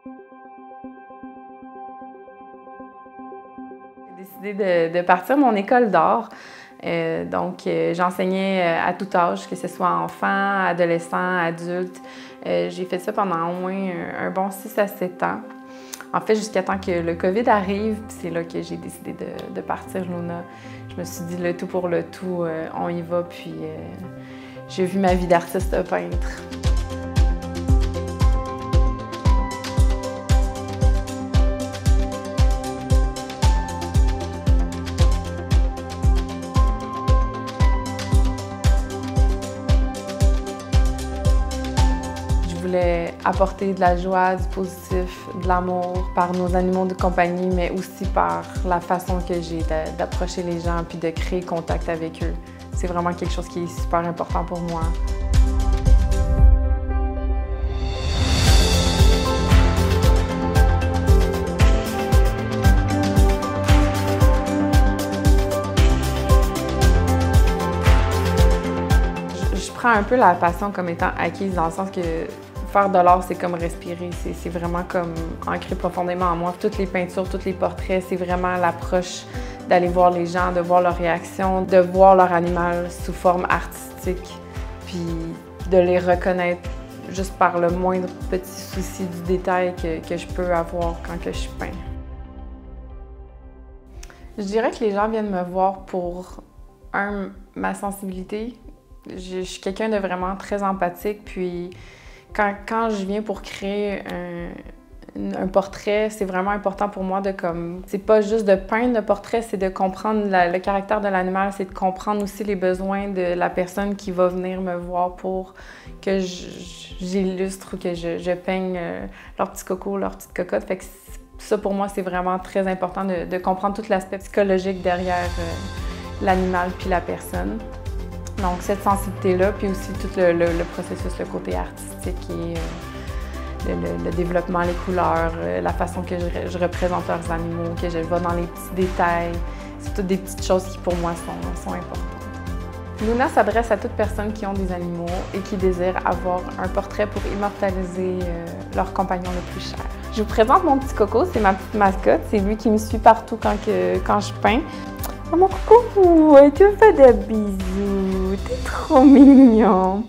J'ai décidé de partir mon école d'art. J'enseignais à tout âge, que ce soit enfants, adolescents, adultes. J'ai fait ça pendant au moins un bon 6 à 7 ans. En fait, jusqu'à temps que le COVID arrive, c'est là que j'ai décidé de partir Luna. Je me suis dit le tout pour le tout, on y va, puis j'ai vu ma vie d'artiste peintre. Je voulais apporter de la joie, du positif, de l'amour par nos animaux de compagnie, mais aussi par la façon que j'ai d'approcher les gens puis de créer contact avec eux. C'est vraiment quelque chose qui est super important pour moi. Je prends un peu la passion comme étant acquise dans le sens que faire de l'art, c'est comme respirer. C'est vraiment comme ancré profondément en moi. Toutes les peintures, tous les portraits, c'est vraiment l'approche d'aller voir les gens, de voir leurs réactions, de voir leur animal sous forme artistique, puis de les reconnaître juste par le moindre petit souci du détail que je peux avoir quand que je peins. Je dirais que les gens viennent me voir pour, ma sensibilité. Je suis quelqu'un de vraiment très empathique, puis quand je viens pour créer un portrait, c'est vraiment important pour moi de comme... C'est pas juste de peindre le portrait, c'est de comprendre le caractère de l'animal, c'est de comprendre aussi les besoins de la personne qui va venir me voir pour que j'illustre ou que je peigne leur petit coco, leur petite cocotte. Fait que ça, pour moi, c'est vraiment très important de comprendre tout l'aspect psychologique derrière l'animal puis la personne. Donc, cette sensibilité-là, puis aussi tout le processus, le côté artistique et le développement, les couleurs, la façon que je représente leurs animaux, que je vais dans les petits détails. C'est toutes des petites choses qui, pour moi, sont importantes. Luna s'adresse à toute personne qui ont des animaux et qui désire avoir un portrait pour immortaliser leur compagnon le plus cher. Je vous présente mon petit coco, c'est ma petite mascotte. C'est lui qui me suit partout quand je peins. Oh, mon coucou, tu me fais des bisous, t'es trop mignon.